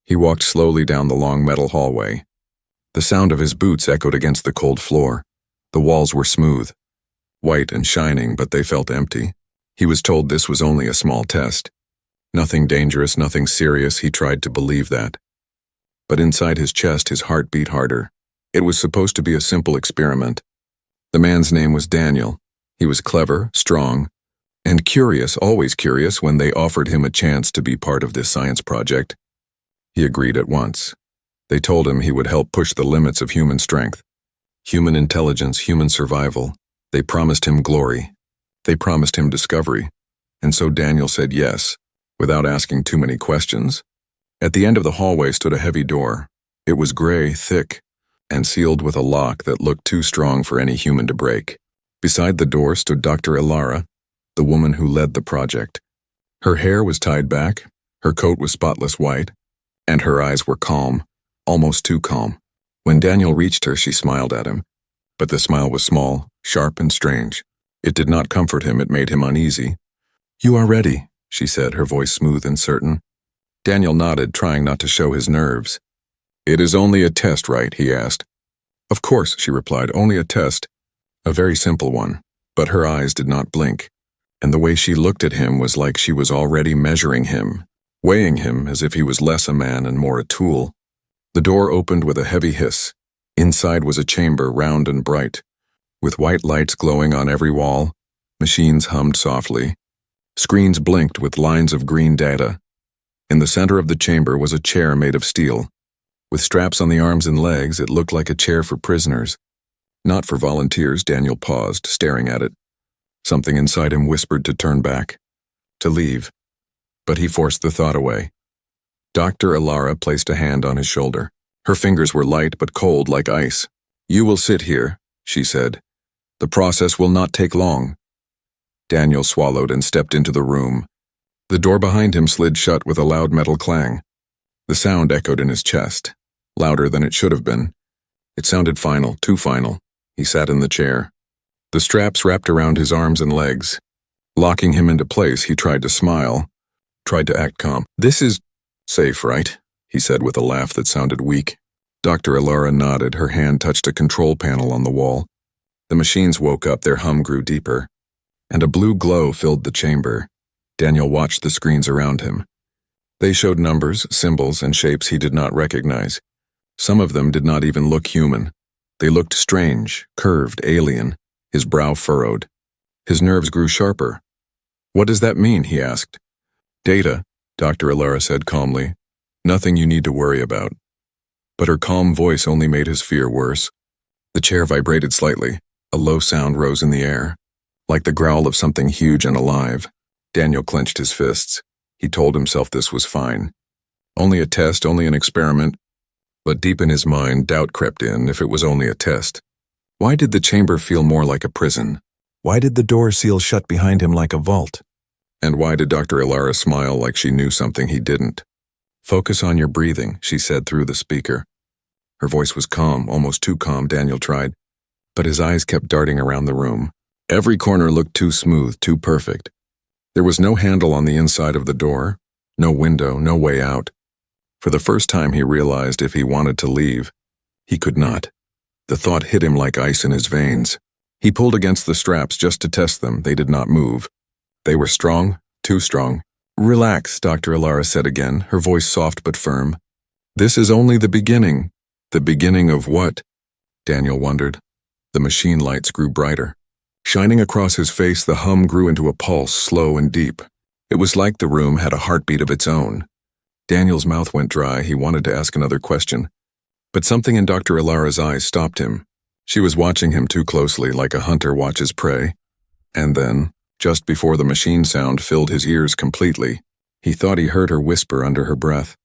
He walked slowly down the long metal hallway. The sound of his boots echoed against the cold floor. The walls were smooth, white and shining, but they felt empty. He was told this was only a small test. Nothing dangerous, nothing serious. He tried to believe that. But inside his chest, his heart beat harder. It was supposed to be a simple experiment. The man's name was Daniel. He was clever, strong, and curious, always curious when they offered him a chance to be part of this science project. He agreed at once. They told him he would help push the limits of human strength, human intelligence, human survival. They promised him glory. They promised him discovery. And so Daniel said yes, without asking too many questions. At the end of the hallway stood a heavy door. It was gray, thick, and sealed with a lock that looked too strong for any human to break. Beside the door stood Dr. Ilara, the woman who led the project. Her hair was tied back, her coat was spotless white, and her eyes were calm, almost too calm. When Daniel reached her, she smiled at him. But the smile was small, sharp, and strange. It did not comfort him, it made him uneasy. "You are ready," she said, her voice smooth and certain. Daniel nodded, trying not to show his nerves. "It is only a test, right?" he asked. "Of course," she replied, "only a test. A very simple one." But her eyes did not blink, and the way she looked at him was like she was already measuring him, weighing him as if he was less a man and more a tool. The door opened with a heavy hiss. Inside was a chamber, round and bright, with white lights glowing on every wall. Machines hummed softly. Screens blinked with lines of green data. In the center of the chamber was a chair made of steel. With straps on the arms and legs, it looked like a chair for prisoners. Not for volunteers. Daniel paused, staring at it. Something inside him whispered to turn back, to leave. But he forced the thought away. Dr. Ilara placed a hand on his shoulder. Her fingers were light but cold like ice. "You will sit here," she said. "The process will not take long." Daniel swallowed and stepped into the room. The door behind him slid shut with a loud metal clang. The sound echoed in his chest, louder than it should have been. It sounded final, too final. He sat in the chair. The straps wrapped around his arms and legs. Locking him into place, he tried to smile, tried to act calm. "This is safe, right?" he said with a laugh that sounded weak. Dr. Ilara nodded. Her hand touched a control panel on the wall. The machines woke up, their hum grew deeper, and a blue glow filled the chamber. Daniel watched the screens around him. They showed numbers, symbols, and shapes he did not recognize. Some of them did not even look human. They looked strange, curved, alien, his brow furrowed. His nerves grew sharper. "What does that mean?" he asked. "Data," Dr. Ilara said calmly. "Nothing you need to worry about." But her calm voice only made his fear worse. The chair vibrated slightly. A low sound rose in the air, like the growl of something huge and alive. Daniel clenched his fists. He told himself this was fine. Only a test, only an experiment. But deep in his mind, doubt crept in. If it was only a test, why did the chamber feel more like a prison? Why did the door seal shut behind him like a vault? And why did Dr. Ilara smile like she knew something he didn't? "Focus on your breathing," she said through the speaker. Her voice was calm, almost too calm. Daniel tried, but his eyes kept darting around the room. Every corner looked too smooth, too perfect. There was no handle on the inside of the door, no window, no way out. For the first time he realized if he wanted to leave, he could not. The thought hit him like ice in his veins. He pulled against the straps just to test them. They did not move. They were strong, too strong. "Relax," Dr. Ilara said again, her voice soft but firm. "This is only the beginning." "The beginning of what?" Daniel wondered. The machine lights grew brighter. Shining across his face, the hum grew into a pulse, slow and deep. It was like the room had a heartbeat of its own. Daniel's mouth went dry. He wanted to ask another question, but something in Dr. Ilara's eyes stopped him. She was watching him too closely, like a hunter watches prey. And then, just before the machine sound filled his ears completely, he thought he heard her whisper under her breath,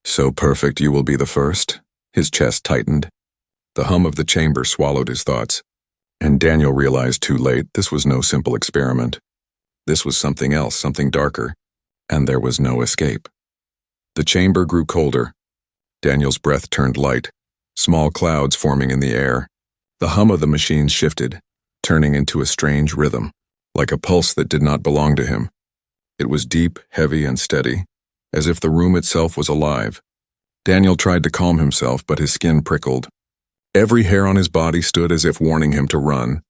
"So perfect you will be the first." His chest tightened. The hum of the chamber swallowed his thoughts. And Daniel realized too late this was no simple experiment. This was something else, something darker, and there was no escape. The chamber grew colder. Daniel's breath turned light, small clouds forming in the air. The hum of the machines shifted, turning into a strange rhythm, like a pulse that did not belong to him. It was deep, heavy, and steady, as if the room itself was alive. Daniel tried to calm himself, but his skin prickled. Every hair on his body stood as if warning him to run.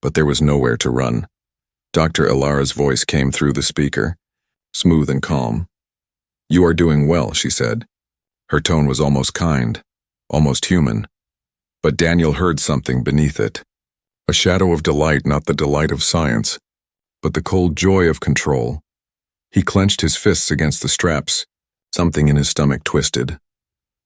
But there was nowhere to run. Dr. Ilara's voice came through the speaker, smooth and calm. "You are doing well," she said. Her tone was almost kind, almost human. But Daniel heard something beneath it. A shadow of delight, not the delight of science, but the cold joy of control. He clenched his fists against the straps. Something in his stomach twisted.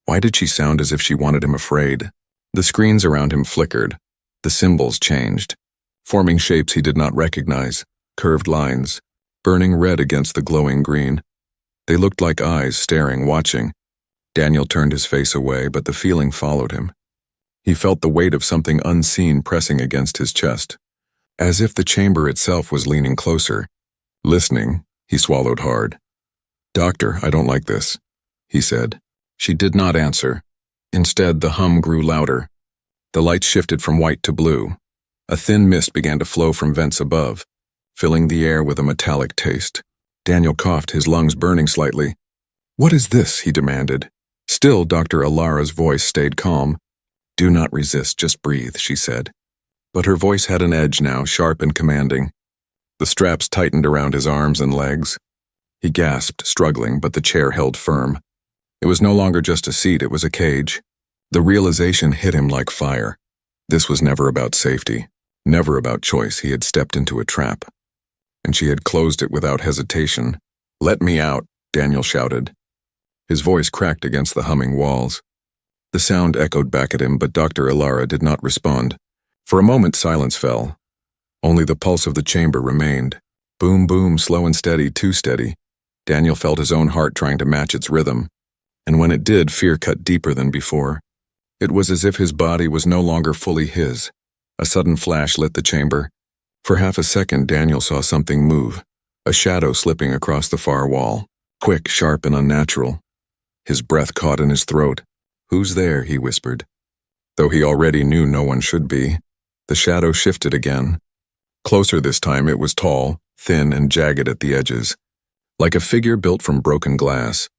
Why did she sound as if she wanted him afraid? The screens around him flickered. The symbols changed, forming shapes he did not recognize, curved lines, burning red against the glowing green. They looked like eyes staring, watching. Daniel turned his face away, but the feeling followed him. He felt the weight of something unseen pressing against his chest, as if the chamber itself was leaning closer. Listening, he swallowed hard. "Doctor, I don't like this," he said. She did not answer. Instead, the hum grew louder. The light shifted from white to blue. A thin mist began to flow from vents above, filling the air with a metallic taste. Daniel coughed, his lungs burning slightly. "What is this?" he demanded. Still, Dr. Ilara's voice stayed calm. "Do not resist, just breathe," she said. But her voice had an edge now, sharp and commanding. The straps tightened around his arms and legs. He gasped, struggling, but the chair held firm. It was no longer just a seat, it was a cage. The realization hit him like fire. This was never about safety, never about choice. He had stepped into a trap, and she had closed it without hesitation. "Let me out," Daniel shouted. His voice cracked against the humming walls. The sound echoed back at him, but Dr. Ilara did not respond. For a moment, silence fell. Only the pulse of the chamber remained. Boom, boom, slow and steady, too steady. Daniel felt his own heart trying to match its rhythm. And when it did, fear cut deeper than before. It was as if his body was no longer fully his. A sudden flash lit the chamber. For half a second, Daniel saw something move, a shadow slipping across the far wall, quick, sharp, and unnatural. His breath caught in his throat. "Who's there?" he whispered. Though he already knew no one should be, the shadow shifted again. Closer this time, it was tall, thin, and jagged at the edges, like a figure built from broken glass.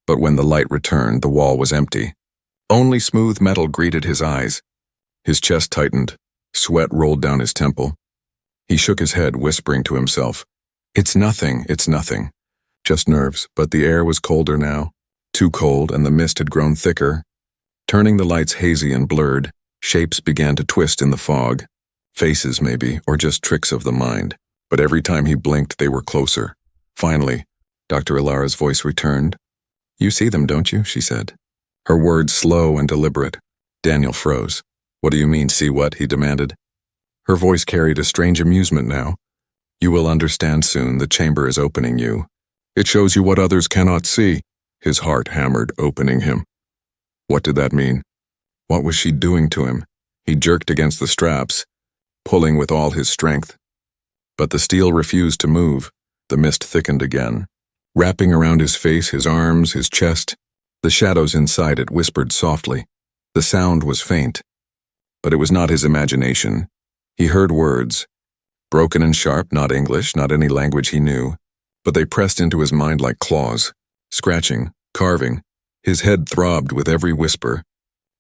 But when the light returned, the wall was empty. Only smooth metal greeted his eyes. His chest tightened. Sweat rolled down his temple. He shook his head, whispering to himself, it's nothing. Just nerves." But the air was colder now. Too cold, and the mist had grown thicker. Turning the lights hazy and blurred, shapes began to twist in the fog. Faces, maybe, or just tricks of the mind. But every time he blinked, they were closer. Finally, Dr. Ilara's voice returned. "You see them, don't you?" she said. Her words slow and deliberate. Daniel froze. "What do you mean, see what?" he demanded. Her voice carried a strange amusement now. "You will understand soon. The chamber is opening you. It shows you what others cannot see." His heart hammered, opening him. What did that mean? What was she doing to him? He jerked against the straps, pulling with all his strength. But the steel refused to move. The mist thickened again, wrapping around his face, his arms, his chest. The shadows inside it whispered softly. The sound was faint, but it was not his imagination. He heard words, broken and sharp, not English, not any language he knew, but they pressed into his mind like claws, scratching, carving. His head throbbed with every whisper.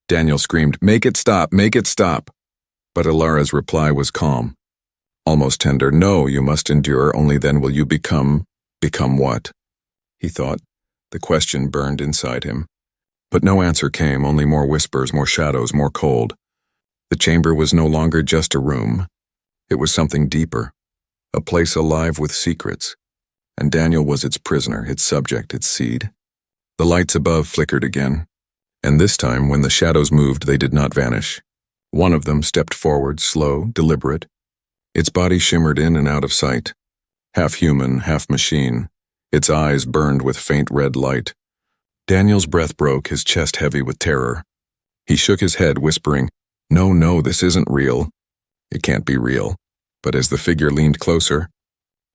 Daniel screamed, "Make it stop, make it stop!" But Ilara's reply was calm, almost tender. "No, you must endure, only then will you become what?" He thought. The question burned inside him. But no answer came, only more whispers, more shadows, more cold. The chamber was no longer just a room. It was something deeper, a place alive with secrets. And Daniel was its prisoner, its subject, its seed. The lights above flickered again, and this time, when the shadows moved, they did not vanish. One of them stepped forward, slow, deliberate. Its body shimmered in and out of sight, half human, half machine. Its eyes burned with faint red light. Daniel's breath broke, his chest heavy with terror. He shook his head, whispering, No, this isn't real. It can't be real." But as the figure leaned closer,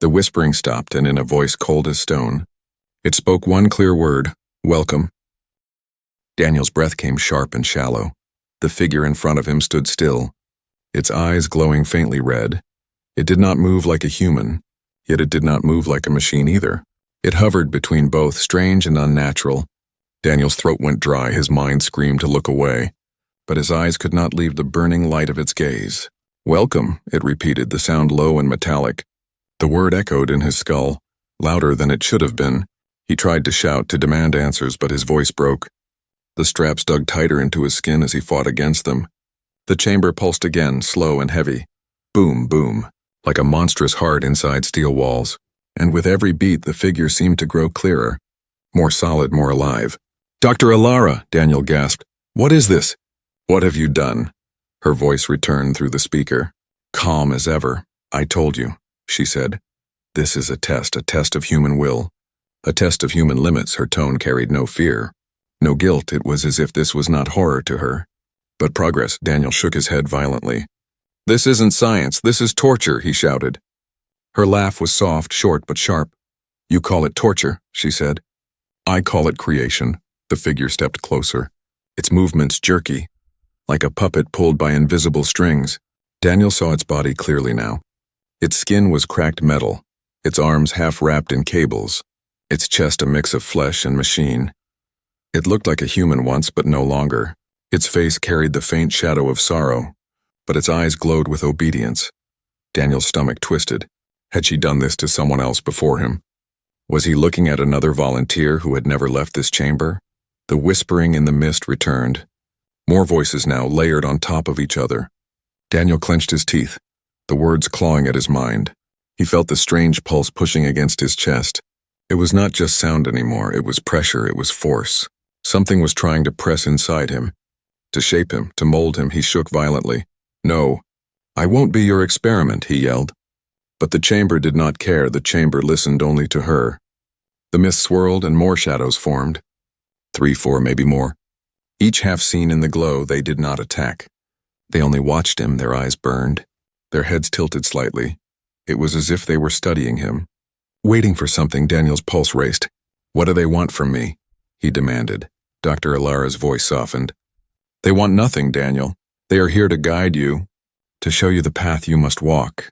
the whispering stopped, and in a voice cold as stone, it spoke one clear word, "Welcome." Daniel's breath came sharp and shallow. The figure in front of him stood still, its eyes glowing faintly red. It did not move like a human, yet it did not move like a machine either. It hovered between both, strange and unnatural. Daniel's throat went dry, his mind screamed to look away, but his eyes could not leave the burning light of its gaze. "Welcome," it repeated, the sound low and metallic. The word echoed in his skull, louder than it should have been. He tried to shout, to demand answers, but his voice broke. The straps dug tighter into his skin as he fought against them. The chamber pulsed again, slow and heavy. Boom, boom, like a monstrous heart inside steel walls. And with every beat, the figure seemed to grow clearer, more solid, more alive. "Dr. Alara," Daniel gasped. "What is this?" "What have you done?" Her voice returned through the speaker. Calm as ever. "I told you," she said. "This is a test of human will. A test of human limits." Her tone carried no fear, no guilt. It was as if this was not horror to her, but progress. Daniel shook his head violently. "This isn't science, this is torture," he shouted. Her laugh was soft, short, but sharp. "You call it torture," she said. "I call it creation." The figure stepped closer, its movements jerky, like a puppet pulled by invisible strings. Daniel saw its body clearly now. Its skin was cracked metal, its arms half wrapped in cables, its chest a mix of flesh and machine. It looked like a human once, but no longer. Its face carried the faint shadow of sorrow, but its eyes glowed with obedience. Daniel's stomach twisted. Had she done this to someone else before him? Was he looking at another volunteer who had never left this chamber? The whispering in the mist returned. More voices now, layered on top of each other. Daniel clenched his teeth, the words clawing at his mind. He felt the strange pulse pushing against his chest. It was not just sound anymore, it was pressure, it was force. Something was trying to press inside him, to shape him, to mold him. He shook violently. "No, I won't be your experiment," he yelled. But the chamber did not care. The chamber listened only to her. The mist swirled and more shadows formed. 3, 4, maybe more. Each half seen in the glow. They did not attack. They only watched him, their eyes burned, their heads tilted slightly. It was as if they were studying him, waiting for something. Daniel's pulse raced. "What do they want from me?" he demanded. Dr. Alara's voice softened. "They want nothing, Daniel. They are here to guide you, to show you the path you must walk."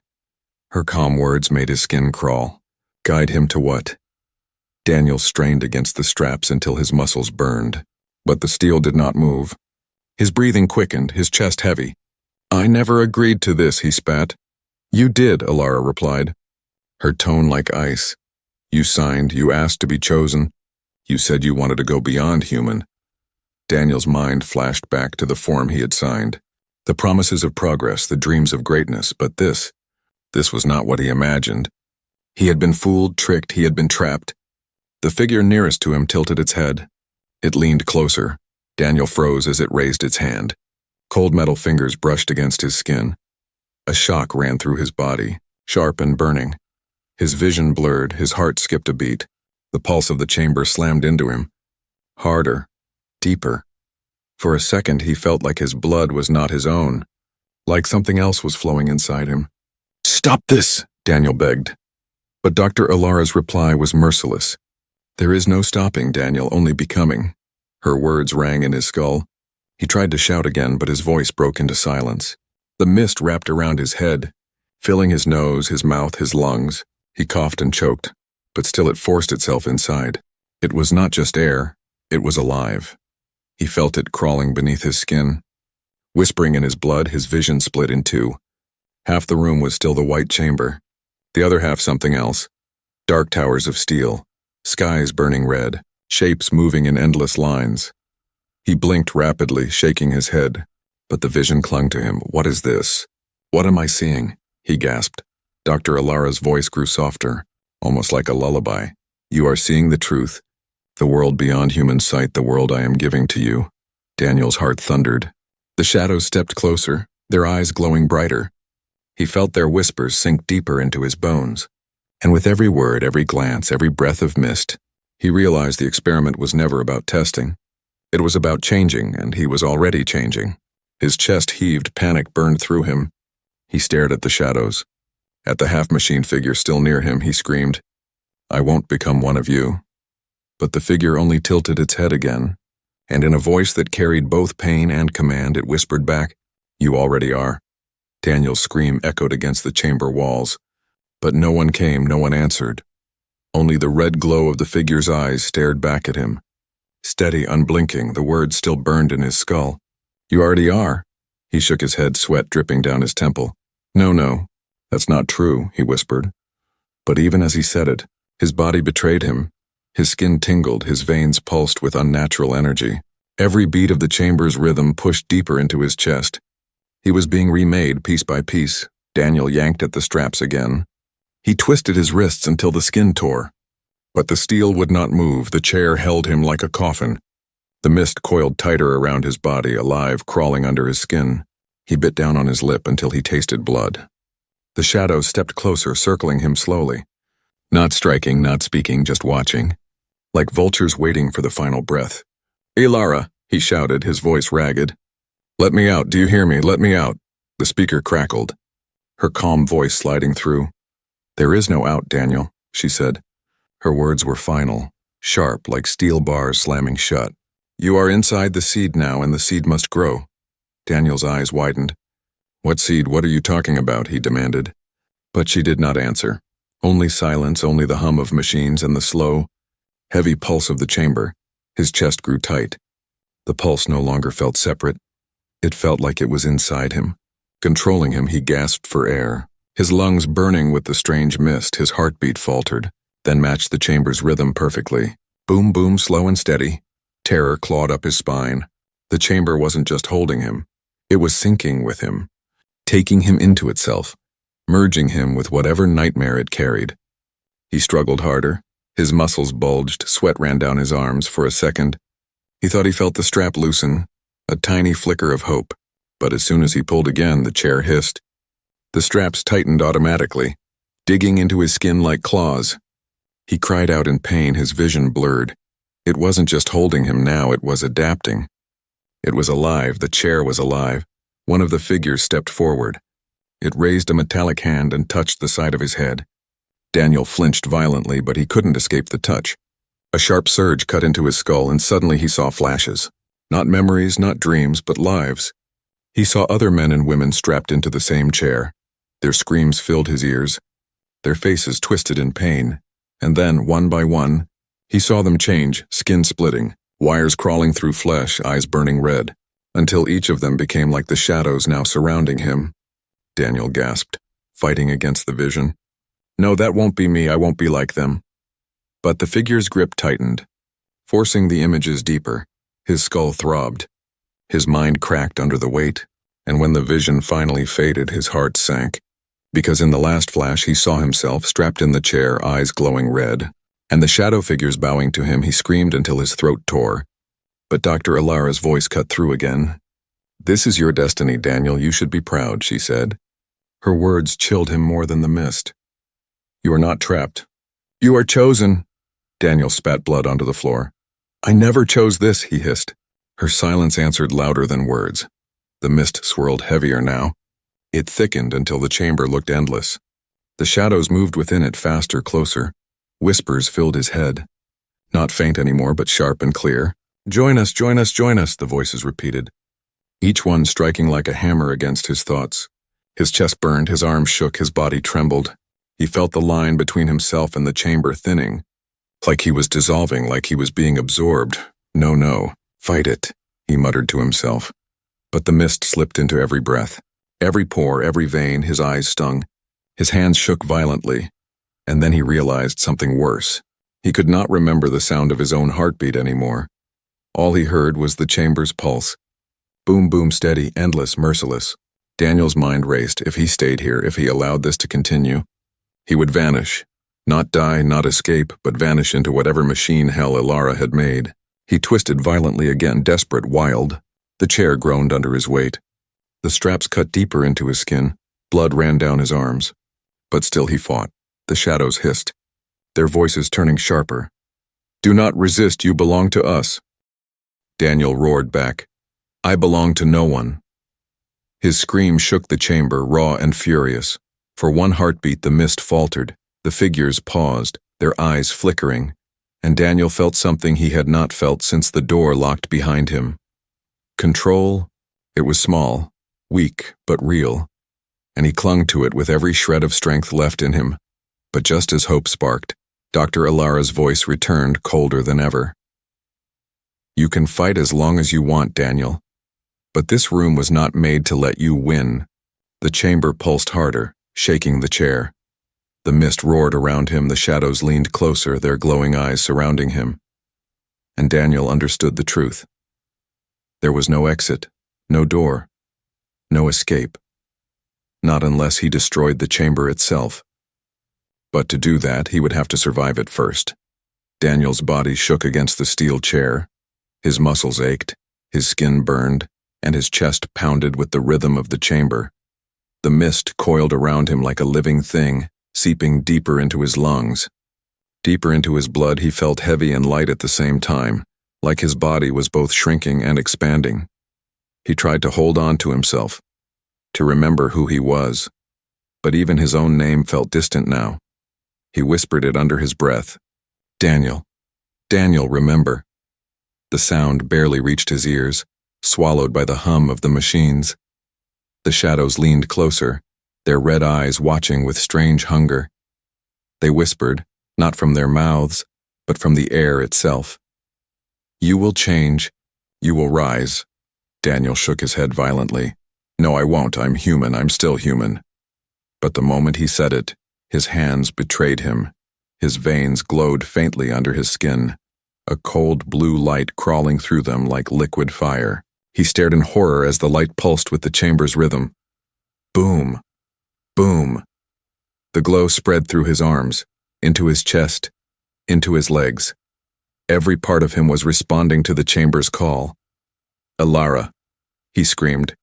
Her calm words made his skin crawl. Guide him to what? Daniel strained against the straps until his muscles burned, but the steel did not move. His breathing quickened, his chest heavy. "I never agreed to this," he spat. "You did," Alara replied, her tone like ice. "You signed, you asked to be chosen. You said you wanted to go beyond human." Daniel's mind flashed back to the form he had signed. The promises of progress, the dreams of greatness, but this was not what he imagined. He had been fooled, tricked, he had been trapped. The figure nearest to him tilted its head. It leaned closer. Daniel froze as it raised its hand. Cold metal fingers brushed against his skin. A shock ran through his body, sharp and burning. His vision blurred, his heart skipped a beat. The pulse of the chamber slammed into him. Harder, deeper. For a second he felt like his blood was not his own, like something else was flowing inside him. "Stop this," Daniel begged. But Dr. Alara's reply was merciless. "There is no stopping, Daniel, only becoming." Her words rang in his skull. He tried to shout again, but his voice broke into silence. The mist wrapped around his head, filling his nose, his mouth, his lungs. He coughed and choked, but still it forced itself inside. It was not just air, it was alive. He felt it crawling beneath his skin. Whispering in his blood, his vision split in two. Half the room was still the white chamber, the other half something else. Dark towers of steel, skies burning red, shapes moving in endless lines. He blinked rapidly, shaking his head, but the vision clung to him. "What is this? What am I seeing?" he gasped. Dr. Alara's voice grew softer, almost like a lullaby. "You are seeing the truth, the world beyond human sight, the world I am giving to you." Daniel's heart thundered. The shadows stepped closer, their eyes glowing brighter. He felt their whispers sink deeper into his bones. And with every word, every glance, every breath of mist, he realized the experiment was never about testing. It was about changing, and he was already changing. His chest heaved, panic burned through him. He stared at the shadows. At the half-machine figure still near him, he screamed, "I won't become one of you." But the figure only tilted its head again, and in a voice that carried both pain and command, it whispered back, "You already are." Daniel's scream echoed against the chamber walls, but no one came, no one answered. Only the red glow of the figure's eyes stared back at him. Steady, unblinking, the words still burned in his skull. You already are. He shook his head, sweat dripping down his temple. No, that's not true, he whispered. But even as he said it, his body betrayed him. His skin tingled, his veins pulsed with unnatural energy. Every beat of the chamber's rhythm pushed deeper into his chest. He was being remade piece by piece. Daniel yanked at the straps again. He twisted his wrists until the skin tore. But the steel would not move, the chair held him like a coffin. The mist coiled tighter around his body, alive, crawling under his skin. He bit down on his lip until he tasted blood. The shadows stepped closer, circling him slowly. Not striking, not speaking, just watching. Like vultures waiting for the final breath. Elara, he shouted, his voice ragged. Let me out, do you hear me? Let me out. The speaker crackled, her calm voice sliding through. There is no out, Daniel, she said. Her words were final, sharp like steel bars slamming shut. You are inside the seed now, and the seed must grow. Daniel's eyes widened. What seed? What are you talking about? He demanded. But she did not answer. Only silence, only the hum of machines and the slow, heavy pulse of the chamber. His chest grew tight. The pulse no longer felt separate. It felt like it was inside him. Controlling him, he gasped for air. His lungs burning with the strange mist, his heartbeat faltered, then matched the chamber's rhythm perfectly. Boom, boom, slow and steady. Terror clawed up his spine. The chamber wasn't just holding him. It was sinking with him, taking him into itself, merging him with whatever nightmare it carried. He struggled harder. His muscles bulged, sweat ran down his arms. For a second, he thought he felt the strap loosen, a tiny flicker of hope. But as soon as he pulled again, the chair hissed. The straps tightened automatically, digging into his skin like claws. He cried out in pain, his vision blurred. It wasn't just holding him now, it was adapting. It was alive, the chair was alive. One of the figures stepped forward. It raised a metallic hand and touched the side of his head. Daniel flinched violently, but he couldn't escape the touch. A sharp surge cut into his skull, and suddenly he saw flashes. Not memories, not dreams, but lives. He saw other men and women strapped into the same chair. Their screams filled his ears, their faces twisted in pain. And then, one by one, he saw them change, skin splitting, wires crawling through flesh, eyes burning red, until each of them became like the shadows now surrounding him. Daniel gasped, fighting against the vision. No, that won't be me, I won't be like them. But the figure's grip tightened, forcing the images deeper. His skull throbbed. His mind cracked under the weight, and when the vision finally faded, his heart sank. Because in the last flash he saw himself strapped in the chair, eyes glowing red, and the shadow figures bowing to him. He screamed until his throat tore. But Dr. Alara's voice cut through again. This is your destiny, Daniel, you should be proud, she said. Her words chilled him more than the mist. You are not trapped. You are chosen. Daniel spat blood onto the floor. I never chose this, he hissed. Her silence answered louder than words. The mist swirled heavier now. It thickened until the chamber looked endless. The shadows moved within it faster, closer. Whispers filled his head. Not faint anymore, but sharp and clear. Join us, join us, join us, the voices repeated. Each one striking like a hammer against his thoughts. His chest burned, his arms shook, his body trembled. He felt the line between himself and the chamber thinning. Like he was dissolving, like he was being absorbed. No, fight it, he muttered to himself. But the mist slipped into every breath. Every pore, every vein, his eyes stung. His hands shook violently. And then he realized something worse. He could not remember the sound of his own heartbeat anymore. All he heard was the chamber's pulse. Boom, boom, steady, endless, merciless. Daniel's mind raced. If he stayed here, if he allowed this to continue, he would vanish. Not die, not escape, but vanish into whatever machine hell Elara had made. He twisted violently again, desperate, wild. The chair groaned under his weight. The straps cut deeper into his skin. Blood ran down his arms. But still he fought. The shadows hissed, their voices turning sharper. Do not resist, you belong to us. Daniel roared back. I belong to no one. His scream shook the chamber, raw and furious. For one heartbeat the mist faltered. The figures paused, their eyes flickering, and Daniel felt something he had not felt since the door locked behind him. Control. It was small, weak, but real, and he clung to it with every shred of strength left in him. But just as hope sparked, Dr. Alara's voice returned colder than ever. You can fight as long as you want, Daniel. But this room was not made to let you win. The chamber pulsed harder, shaking the chair. The mist roared around him, the shadows leaned closer, their glowing eyes surrounding him. And Daniel understood the truth. There was no exit, no door, no escape. Not unless he destroyed the chamber itself. But to do that, he would have to survive it first. Daniel's body shook against the steel chair. His muscles ached, his skin burned, and his chest pounded with the rhythm of the chamber. The mist coiled around him like a living thing, seeping deeper into his lungs. Deeper into his blood, he felt heavy and light at the same time, like his body was both shrinking and expanding. He tried to hold on to himself, to remember who he was, but even his own name felt distant now. He whispered it under his breath. Daniel. Daniel, remember. The sound barely reached his ears, swallowed by the hum of the machines. The shadows leaned closer, their red eyes watching with strange hunger. They whispered, not from their mouths, but from the air itself. You will change. You will rise. Daniel shook his head violently. No, I won't. I'm human. I'm still human. But the moment he said it, his hands betrayed him. His veins glowed faintly under his skin, a cold blue light crawling through them like liquid fire. He stared in horror as the light pulsed with the chamber's rhythm. Boom. Boom. The glow spread through his arms, into his chest, into his legs. Every part of him was responding to the chamber's call. Alara, he screamed,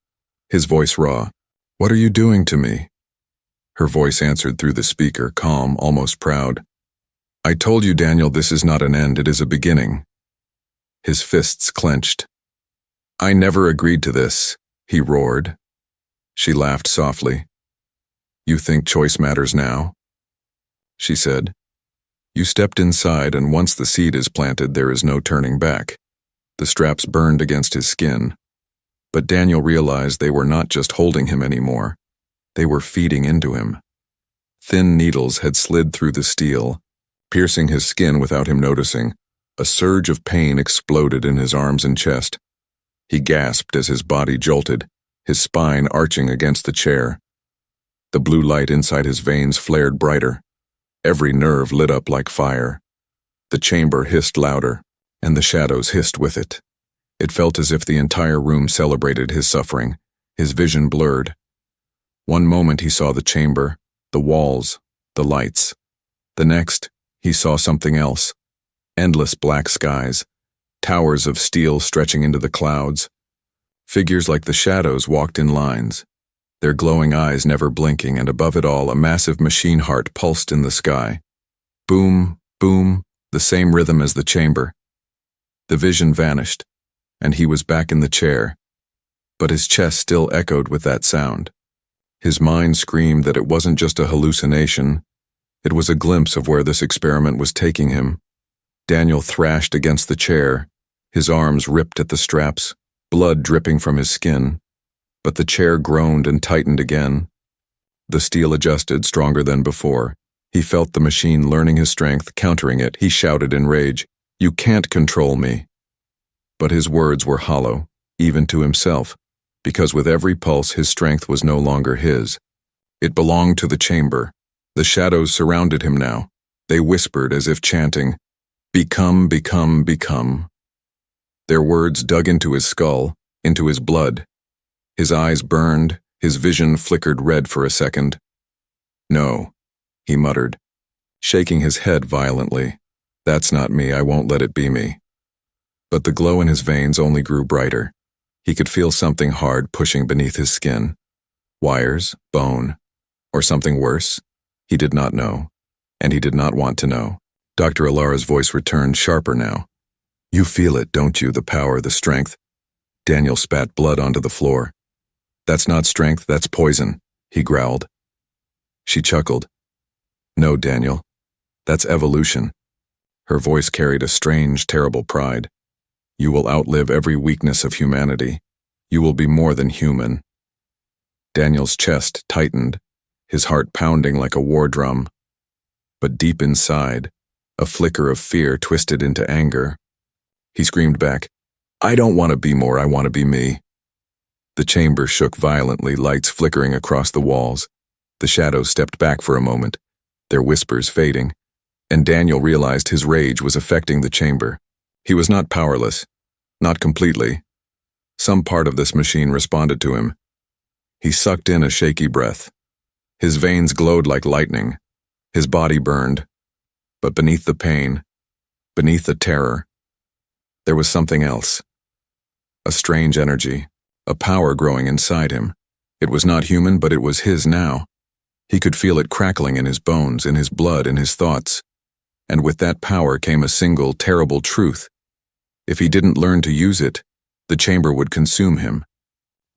his voice raw. What are you doing to me? Her voice answered through the speaker, calm, almost proud. I told you, Daniel, this is not an end, it is a beginning. His fists clenched. I never agreed to this, he roared. She laughed softly. You think choice matters now? She said. You stepped inside, and once the seed is planted, there is no turning back. The straps burned against his skin. But Daniel realized they were not just holding him anymore. They were feeding into him. Thin needles had slid through the steel, piercing his skin without him noticing. A surge of pain exploded in his arms and chest. He gasped as his body jolted, his spine arching against the chair. The blue light inside his veins flared brighter. Every nerve lit up like fire. The chamber hissed louder, and the shadows hissed with it. It felt as if the entire room celebrated his suffering, his vision blurred. One moment he saw the chamber, the walls, the lights. The next, he saw something else. Endless black skies, towers of steel stretching into the clouds. Figures like the shadows walked in lines, their glowing eyes never blinking, and above it all, a massive machine heart pulsed in the sky. Boom, boom, the same rhythm as the chamber. The vision vanished, and he was back in the chair, but his chest still echoed with that sound. His mind screamed that it wasn't just a hallucination, it was a glimpse of where this experiment was taking him. Daniel thrashed against the chair, his arms ripped at the straps, blood dripping from his skin. But the chair groaned and tightened again. The steel adjusted, stronger than before. He felt the machine learning his strength, countering it. He shouted in rage, "You can't control me." But his words were hollow, even to himself, because with every pulse his strength was no longer his. It belonged to the chamber. The shadows surrounded him now. They whispered as if chanting, "Become, become, become." Their words dug into his skull, into his blood. His eyes burned, his vision flickered red for a second. "No," he muttered, shaking his head violently. "That's not me, I won't let it be me." But the glow in his veins only grew brighter. He could feel something hard pushing beneath his skin. Wires, bone, or something worse? He did not know, and he did not want to know. Dr. Alara's voice returned, sharper now. "You feel it, don't you, the power, the strength?" Daniel spat blood onto the floor. "That's not strength, that's poison," he growled. She chuckled. "No, Daniel, that's evolution." Her voice carried a strange, terrible pride. "You will outlive every weakness of humanity. You will be more than human." Daniel's chest tightened, his heart pounding like a war drum. But deep inside, a flicker of fear twisted into anger. He screamed back, I don't want to be more, I want to be me. The chamber shook violently, lights flickering across the walls. The shadows stepped back for a moment, their whispers fading, and Daniel realized his rage was affecting the chamber. He was not powerless, not completely. Some part of this machine responded to him. He sucked in a shaky breath. His veins glowed like lightning. His body burned. But beneath the pain, beneath the terror, there was something else. A strange energy, a power growing inside him. It was not human, but it was his now. He could feel it crackling in his bones, in his blood, in his thoughts. And with that power came a single, terrible truth. If he didn't learn to use it, the chamber would consume him.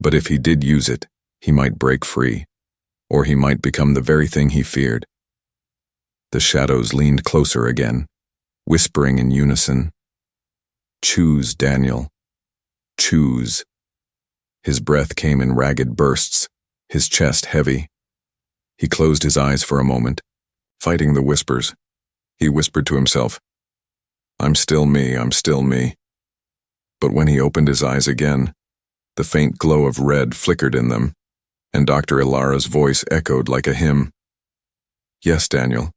But if he did use it, he might break free, or he might become the very thing he feared. The shadows leaned closer again, whispering in unison. Choose, Daniel. Choose. His breath came in ragged bursts, his chest heavy. He closed his eyes for a moment, fighting the whispers. He whispered to himself, I'm still me, I'm still me. But when he opened his eyes again, the faint glow of red flickered in them, and Dr. Ilara's voice echoed like a hymn. Yes, Daniel.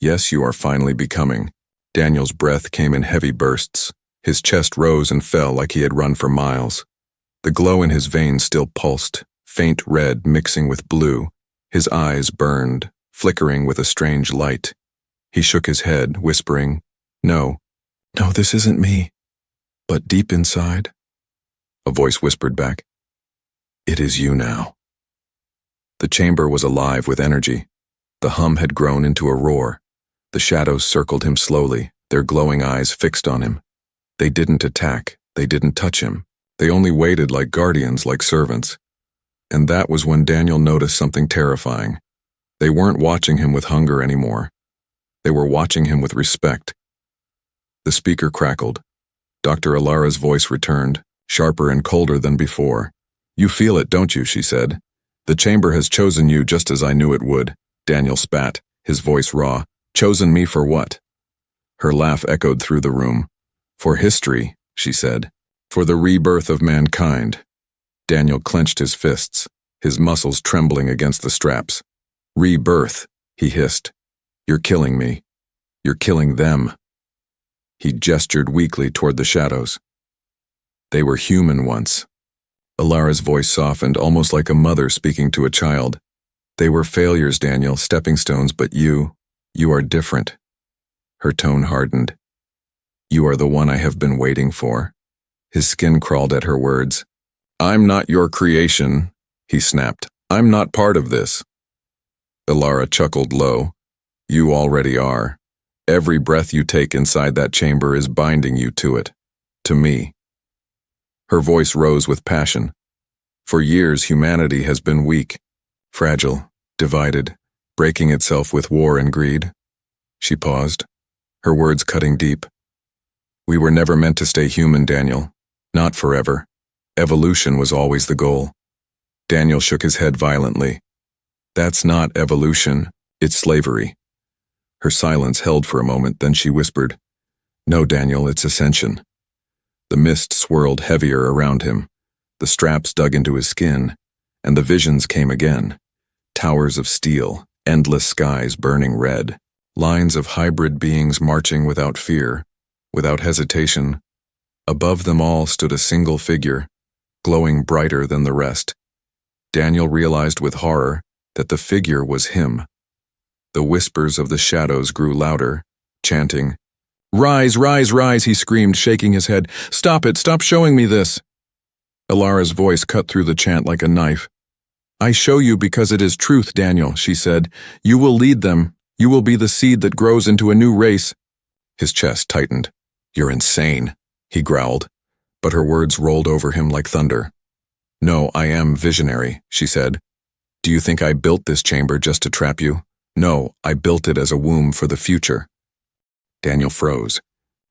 Yes, you are finally becoming. Daniel's breath came in heavy bursts. His chest rose and fell like he had run for miles. The glow in his veins still pulsed, faint red mixing with blue. His eyes burned, flickering with a strange light. He shook his head, whispering, No, this isn't me. But deep inside, a voice whispered back, It is you now. The chamber was alive with energy. The hum had grown into a roar. The shadows circled him slowly, their glowing eyes fixed on him. They didn't attack, they didn't touch him. They only waited like guardians, like servants. And that was when Daniel noticed something terrifying. They weren't watching him with hunger anymore. They were watching him with respect. The speaker crackled. Dr. Ilara's voice returned, sharper and colder than before. You feel it, don't you, she said. The chamber has chosen you just as I knew it would. Daniel spat, his voice raw. Chosen me for what? Her laugh echoed through the room. For history, she said. For the rebirth of mankind. Daniel clenched his fists, his muscles trembling against the straps. Rebirth, he hissed. You're killing me. You're killing them. He gestured weakly toward the shadows. They were human once. Ilara's voice softened, almost like a mother speaking to a child. They were failures, Daniel, stepping stones, but you are different. Her tone hardened. You are the one I have been waiting for. His skin crawled at her words. I'm not your creation, he snapped. I'm not part of this. Ilara chuckled low. You already are. Every breath you take inside that chamber is binding you to it. To me. Her voice rose with passion. For years, humanity has been weak, fragile, divided, breaking itself with war and greed. She paused, her words cutting deep. We were never meant to stay human, Daniel. Not forever. Evolution was always the goal. Daniel shook his head violently. That's not evolution, it's slavery. Her silence held for a moment, then she whispered, No, Daniel, it's ascension. The mist swirled heavier around him. The straps dug into his skin, and the visions came again. Towers of steel, endless skies burning red, lines of hybrid beings marching without fear, without hesitation. Above them all stood a single figure, glowing brighter than the rest. Daniel realized with horror that the figure was him. The whispers of the shadows grew louder, chanting, Rise, rise, rise, he screamed, shaking his head. Stop it, stop showing me this. Ilara's voice cut through the chant like a knife. I show you because it is truth, Daniel, she said. You will lead them. You will be the seed that grows into a new race. His chest tightened. You're insane, he growled, but her words rolled over him like thunder. No, I am visionary, she said. Do you think I built this chamber just to trap you? No, I built it as a womb for the future. Daniel froze,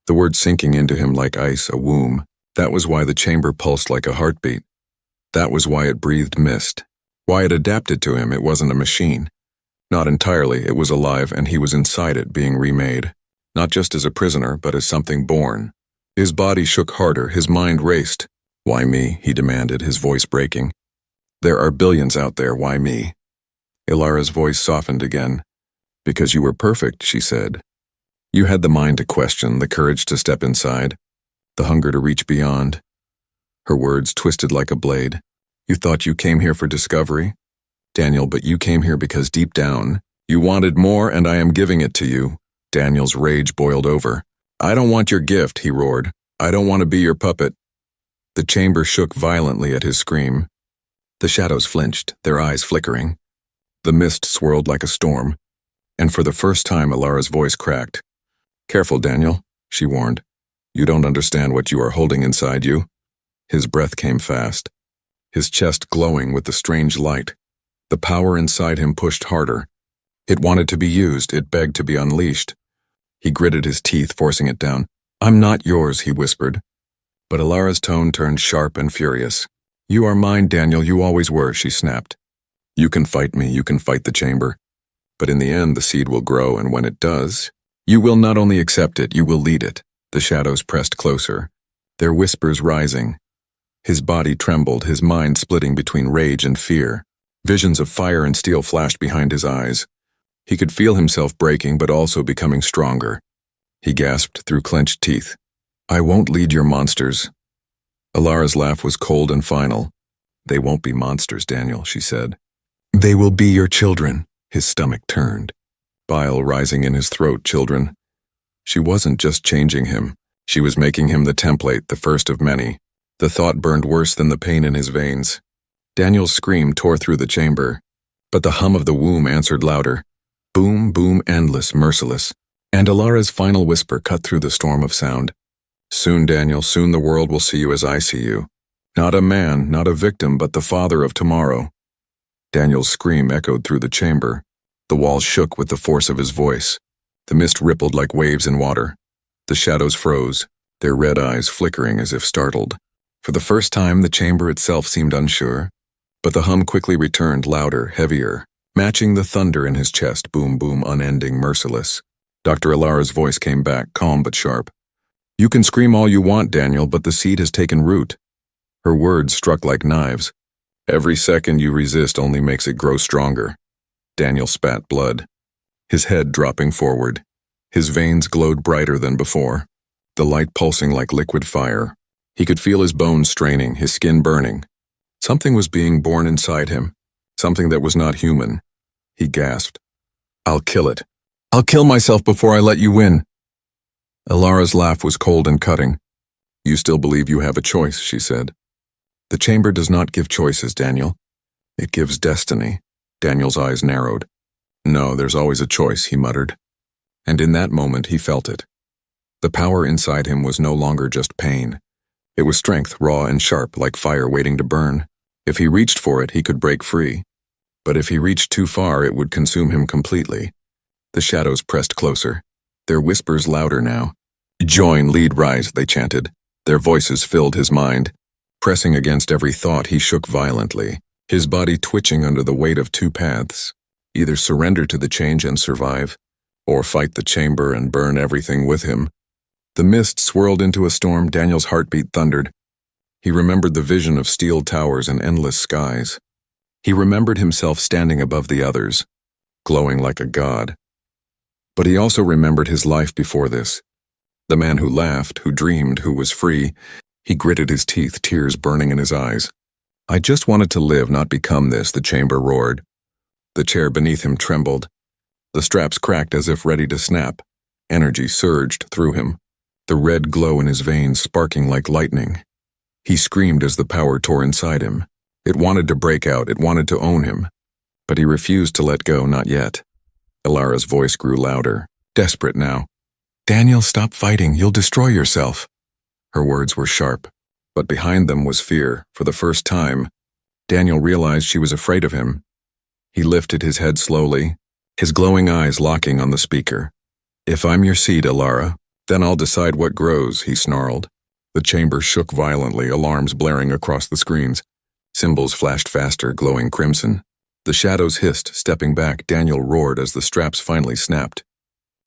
the word sinking into him like ice, a womb. That was why the chamber pulsed like a heartbeat. That was why it breathed mist. Why it adapted to him. It wasn't a machine. Not entirely, it was alive, and he was inside it, being remade. Not just as a prisoner, but as something born. His body shook harder, his mind raced. Why me? He demanded, his voice breaking. There are billions out there, why me? Ilara's voice softened again. Because you were perfect, she said. You had the mind to question, the courage to step inside, the hunger to reach beyond. Her words twisted like a blade. You thought you came here for discovery? Daniel, but you came here because deep down, you wanted more and I am giving it to you. Daniel's rage boiled over. I don't want your gift, he roared. I don't want to be your puppet. The chamber shook violently at his scream. The shadows flinched, their eyes flickering. The mist swirled like a storm, and for the first time Ilara's voice cracked. Careful, Daniel, she warned. You don't understand what you are holding inside you. His breath came fast, his chest glowing with the strange light. The power inside him pushed harder. It wanted to be used, it begged to be unleashed. He gritted his teeth, forcing it down. I'm not yours, he whispered. But Ilara's tone turned sharp and furious. You are mine, Daniel, you always were, she snapped. You can fight me, you can fight the chamber. But in the end, the seed will grow, and when it does, you will not only accept it, you will lead it. The shadows pressed closer, their whispers rising. His body trembled, his mind splitting between rage and fear. Visions of fire and steel flashed behind his eyes. He could feel himself breaking, but also becoming stronger. He gasped through clenched teeth. I won't lead your monsters. Ilara's laugh was cold and final. They won't be monsters, Daniel, she said. They will be your children. His stomach turned, bile rising in his throat. Children. She wasn't just changing him. She was making him the template, the first of many. The thought burned worse than the pain in his veins. Daniel's scream tore through the chamber, but the hum of the womb answered louder. Boom, boom, endless, merciless. And Ilara's final whisper cut through the storm of sound. Soon, Daniel, soon the world will see you as I see you. Not a man, not a victim, but the father of tomorrow. Daniel's scream echoed through the chamber. The walls shook with the force of his voice. The mist rippled like waves in water. The shadows froze, their red eyes flickering as if startled. For the first time, the chamber itself seemed unsure, but the hum quickly returned, louder, heavier, matching the thunder in his chest, boom, boom, unending, merciless. Dr. Ilara's voice came back, calm but sharp. You can scream all you want, Daniel, but the seed has taken root. Her words struck like knives. Every second you resist only makes it grow stronger. Daniel spat blood, his head dropping forward. His veins glowed brighter than before, the light pulsing like liquid fire. He could feel his bones straining, his skin burning. Something was being born inside him, something that was not human. He gasped. I'll kill it. I'll kill myself before I let you win. Ilara's laugh was cold and cutting. You still believe you have a choice, she said. The chamber does not give choices, Daniel. It gives destiny. Daniel's eyes narrowed. No, there's always a choice, he muttered. And in that moment, he felt it. The power inside him was no longer just pain. It was strength, raw and sharp, like fire waiting to burn. If he reached for it, he could break free. But if he reached too far, it would consume him completely. The shadows pressed closer, their whispers louder now. Join, lead, rise, they chanted. Their voices filled his mind. Pressing against every thought, he shook violently, his body twitching under the weight of two paths. Either surrender to the change and survive, or fight the chamber and burn everything with him. The mist swirled into a storm. Daniel's heartbeat thundered. He remembered the vision of steel towers and endless skies. He remembered himself standing above the others, glowing like a god. But he also remembered his life before this. The man who laughed, who dreamed, who was free. He gritted his teeth, tears burning in his eyes. I just wanted to live, not become this, the chamber roared. The chair beneath him trembled. The straps cracked as if ready to snap. Energy surged through him, the red glow in his veins sparking like lightning. He screamed as the power tore inside him. It wanted to break out, it wanted to own him. But he refused to let go, not yet. Ilara's voice grew louder, desperate now. Daniel, stop fighting, you'll destroy yourself. Her words were sharp, but behind them was fear. For the first time, Daniel realized she was afraid of him. He lifted his head slowly, his glowing eyes locking on the speaker. If I'm your seed, Ilara, then I'll decide what grows, he snarled. The chamber shook violently, alarms blaring across the screens. Symbols flashed faster, glowing crimson. The shadows hissed, stepping back. Daniel roared as the straps finally snapped.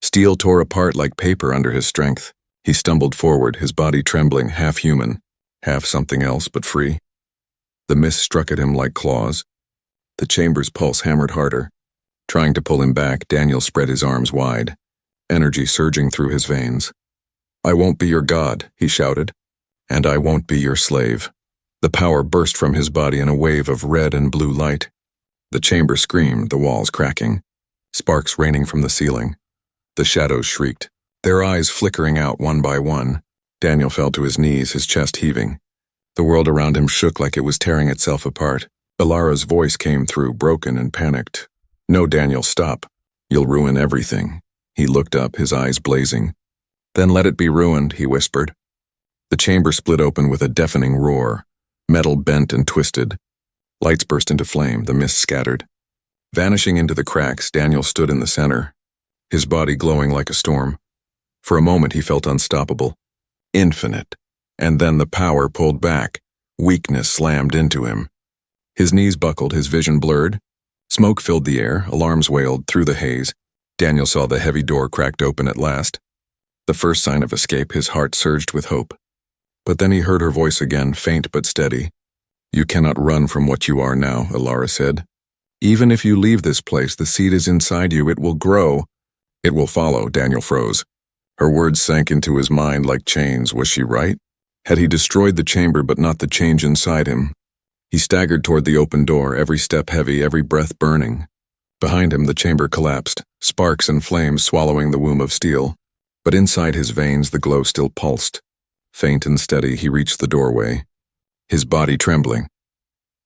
Steel tore apart like paper under his strength. He stumbled forward, his body trembling, half human, half something else but free. The mist struck at him like claws. The chamber's pulse hammered harder. Trying to pull him back, Daniel spread his arms wide, energy surging through his veins. "I won't be your god," he shouted, "and I won't be your slave." The power burst from his body in a wave of red and blue light. The chamber screamed, the walls cracking, sparks raining from the ceiling. The shadows shrieked, their eyes flickering out one by one. Daniel fell to his knees, his chest heaving. The world around him shook like it was tearing itself apart. Alara's voice came through, broken and panicked. "No, Daniel, stop. You'll ruin everything." He looked up, his eyes blazing. "Then let it be ruined," he whispered. The chamber split open with a deafening roar. Metal bent and twisted. Lights burst into flame, the mist scattered. Vanishing into the cracks, Daniel stood in the center, his body glowing like a storm. For a moment he felt unstoppable, infinite, and then the power pulled back. Weakness slammed into him. His knees buckled, his vision blurred. Smoke filled the air, alarms wailed through the haze. Daniel saw the heavy door cracked open at last. The first sign of escape, his heart surged with hope. But then he heard her voice again, faint but steady. "You cannot run from what you are now," Alara said. "Even if you leave this place, the seed is inside you. It will grow." "It will follow," Daniel froze. Her words sank into his mind like chains. Was she right? Had he destroyed the chamber but not the change inside him? He staggered toward the open door, every step heavy, every breath burning. Behind him, the chamber collapsed, sparks and flames swallowing the womb of steel. But inside his veins, the glow still pulsed. Faint and steady, he reached the doorway, his body trembling.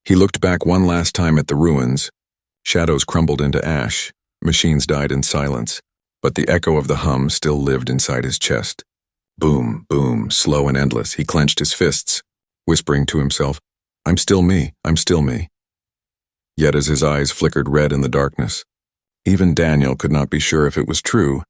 He looked back one last time at the ruins. Shadows crumbled into ash, machines died in silence, but the echo of the hum still lived inside his chest. Boom, boom, slow and endless. He clenched his fists, whispering to himself, "I'm still me, I'm still me." Yet as his eyes flickered red in the darkness, even Daniel could not be sure if it was true.